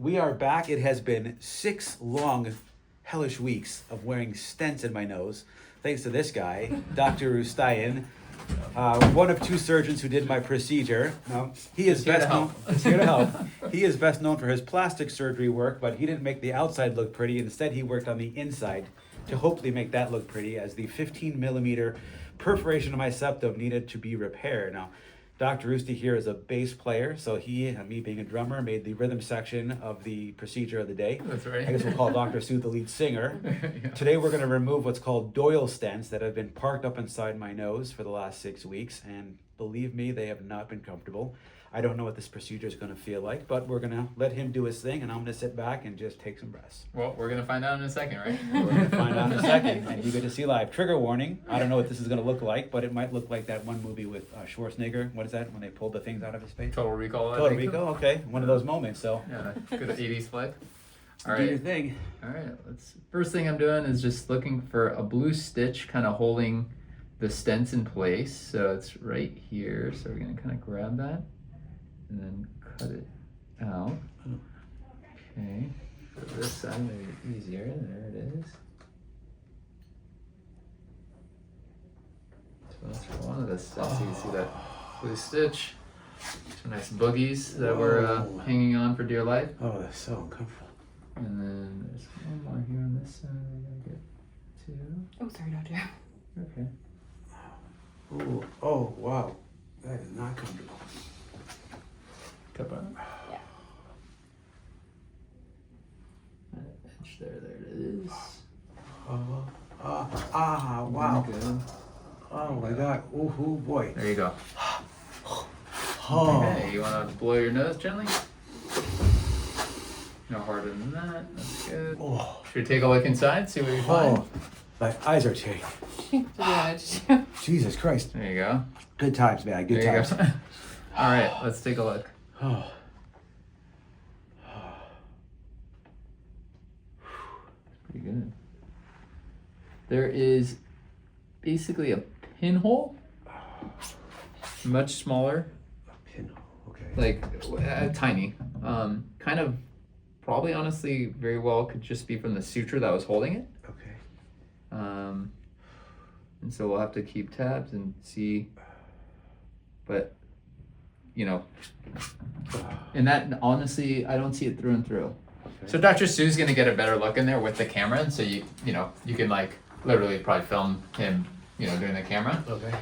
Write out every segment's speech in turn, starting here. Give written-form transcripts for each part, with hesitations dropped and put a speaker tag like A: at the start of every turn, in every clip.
A: We are back. It has been 6 long, hellish weeks of wearing stents in my nose, thanks to this guy, Dr. Rustayan, one of 2 surgeons who did my procedure. He is best known. He's here to help. He is best known for his plastic surgery work, but he didn't make the outside look pretty. Instead, he worked on the inside to hopefully make that look pretty, as the 15 millimeter perforation of my septum needed to be repaired. Now, Dr. Rooster here is a bass player, so he, and me being a drummer, made the rhythm section of the procedure of the day.
B: That's right.
A: I guess we'll call Dr. Sue the lead singer.
B: Yeah.
A: Today we're going to remove what's called Doyle stents that have been parked up inside my nose for the last 6 weeks, and believe me, they have not been comfortable. I don't know what this procedure is going to feel like, but we're going to let him do his thing, and I'm going to sit back and just take some rest.
B: Well, we're going to find out in a second, right?
A: We're going to find out in a second, and you get to see live. Trigger warning. I don't know what this is going to look like, but it might look like that one movie with Schwarzenegger. What is that, when they pulled the things out of his face?
B: Total Recall.
A: Total Recall, okay. One of those moments, so.
B: Yeah, good 80s flick. All
A: Do your
B: right.
A: thing.
B: All right. First thing I'm doing is just looking for a blue stitch kind of holding the stents in place. So it's right here. So we're going to kind of grab that and then cut it out. Okay. So this side may be easier. There it is. So that's one of the steps. You can see that blue stitch. Some nice boogies that were hanging on for dear life.
A: Oh, that's so uncomfortable.
B: And then there's one more here on this side. I gotta get to.
C: Oh, sorry, Doctor.
B: Okay.
A: Ooh, oh, wow. That is not comfortable.
B: Cup on.
C: Yeah.
B: Edge there. There it is.
A: Wow.
B: Good.
A: Oh my God. Ooh, ooh, boy.
B: There you go.
A: Oh.
B: Okay. You want to blow your nose gently? No harder than that. That's good.
A: Oh.
B: Should we take a look inside? See what we find.
A: Oh. My eyes are tearing. Jesus Christ.
B: There you go.
A: Good times, man. Good
B: There you
A: times.
B: go. All right. Let's take a look.
A: Oh.
B: Pretty good. There is basically a pinhole, much smaller,
A: A pinhole. Okay.
B: like tiny. Kind of, probably honestly, very well could just be from the suture that was holding it.
A: Okay.
B: And so we'll have to keep tabs and see. But, you know, and that honestly, I don't see it through and through.
A: Okay.
B: So Dr. Sue's gonna get a better look in there with the camera, and so you can like literally probably film him, doing the camera.
A: Okay.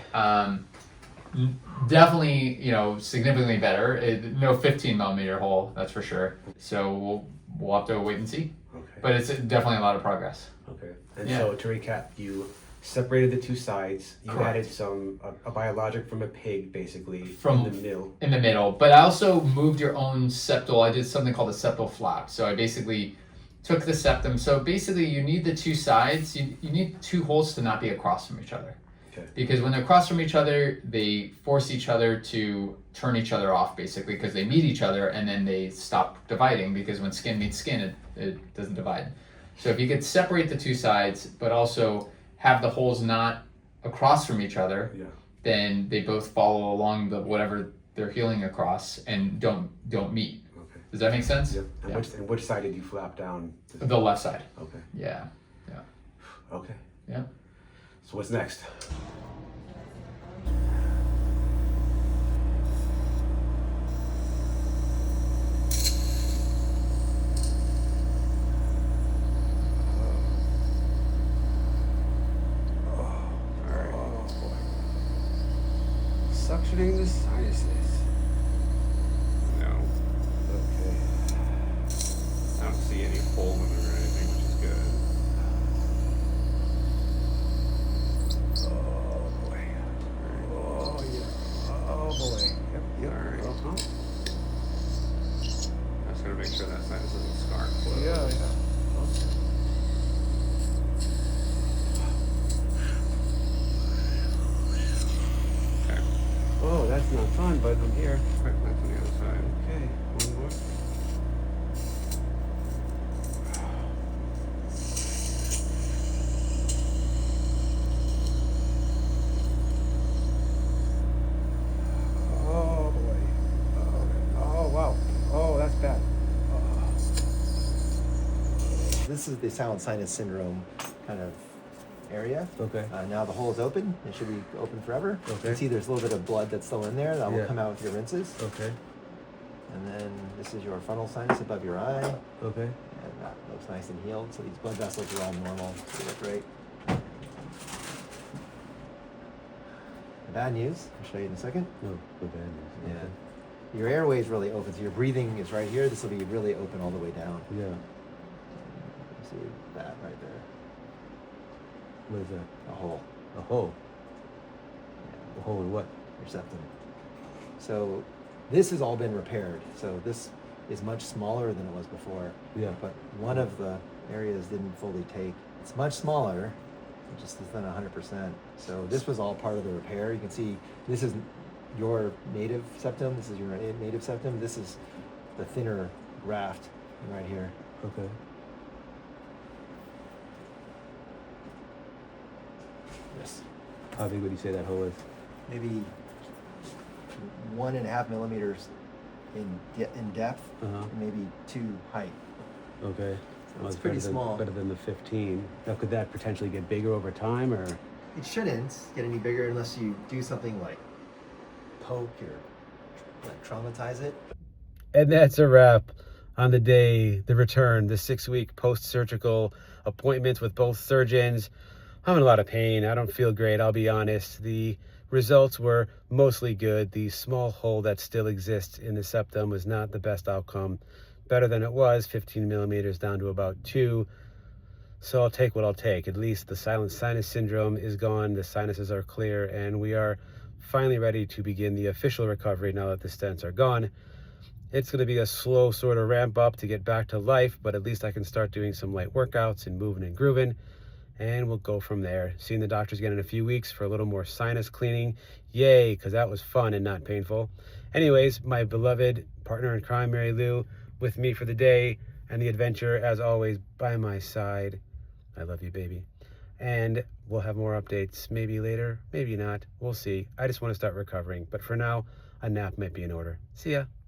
B: Definitely, significantly better. No 15 millimeter hole, that's for sure. So we'll have to wait and see.
A: Okay.
B: But it's definitely a lot of progress.
A: Okay. And
B: Yeah.
A: so to recap, you separated the 2 sides. You
B: Correct.
A: added a biologic from a pig, basically,
B: From-
A: in the middle.
B: In the middle, but I also moved your own septal. I did something called a septal flap. So I basically took the septum. So basically, you need the 2 sides. You need 2 holes to not be across from each other.
A: Okay.
B: Because when they're across from each other, they force each other to turn each other off, basically, because they meet each other and then they stop dividing, because when skin meets skin, it doesn't divide. So if you could separate the 2 sides, but also have the holes not across from each other,
A: Yeah.
B: then they both follow along the whatever they're healing across and don't meet.
A: Okay.
B: Does that make sense?
A: Yep. And
B: Yeah.
A: which side did you flap down?
B: The left side.
A: Okay.
B: Yeah.
A: Okay.
B: Yeah.
A: So what's next? Suctioning the sinuses.
D: No,
A: Okay.
D: I don't see any hole in it or anything, which is good.
A: Oh boy. Oh yeah. Oh boy. Yep.
D: Alright.
A: Uh-huh.
D: I just gotta make sure that sinus doesn't scar close.
A: Yeah. Okay.
D: Okay.
A: Oh, that's not fun, but I'm here.
D: Right, that's on the other side.
A: Okay. One more. Oh boy. Oh wow. Oh, that's bad.
C: this is the silent sinus syndrome kind of area.
A: Okay.
C: Now the hole is open. It should be open forever. You
A: Okay.
C: can see there's a little bit of blood that's still in there. That will
A: Yeah.
C: come out with your rinses.
A: Okay.
C: And then this is your frontal sinus above your eye.
A: Okay.
C: And that looks nice and healed. So these blood vessels are all normal. So they look great. The bad news, I'll show you in a second.
A: No, no bad news.
C: Yeah. Your airway is really open. So your breathing is right here. This will be really open all the way down.
A: Yeah.
C: You see that right there.
A: What is that?
C: A hole.
A: A hole.
C: Yeah.
A: A hole in what?
C: Your septum. So this has all been repaired. So this is much smaller than it was before.
A: Yeah.
C: But one of the areas didn't fully take. It's much smaller, just less than 100%. So this was all part of the repair. You can see this is your native septum. This is your native septum. This is the thinner graft right here.
A: Okay.
C: Yes.
A: How big would you say that hole is?
C: Maybe 1.5 millimeters in depth,
A: Uh-huh.
C: and maybe 2 height.
A: Okay.
C: So it's pretty small.
A: Better than the 15. Now, could that potentially get bigger over time, or?
C: It shouldn't get any bigger unless you do something like poke or like traumatize it.
A: And that's a wrap on the day, the return, the 6-week post-surgical appointments with both surgeons. I'm in a lot of pain. I don't feel great, I'll be honest. The results were mostly good. The small hole that still exists in the septum was not the best outcome. Better than it was, 15 millimeters down to about 2. So I'll take what I'll take. At least the silent sinus syndrome is gone, the sinuses are clear, and we are finally ready to begin the official recovery now that the stents are gone. It's going to be a slow sort of ramp up to get back to life, but at least I can start doing some light workouts and moving and grooving, and we'll go from there. Seeing the doctors again in a few weeks for a little more sinus cleaning. Yay, because that was fun and not painful. Anyways, my beloved partner in crime, Mary Lou, with me for the day and the adventure, as always, by my side. I love you, baby. And we'll have more updates, maybe later, maybe not. We'll see. I just want to start recovering. But for now, a nap might be in order. See ya.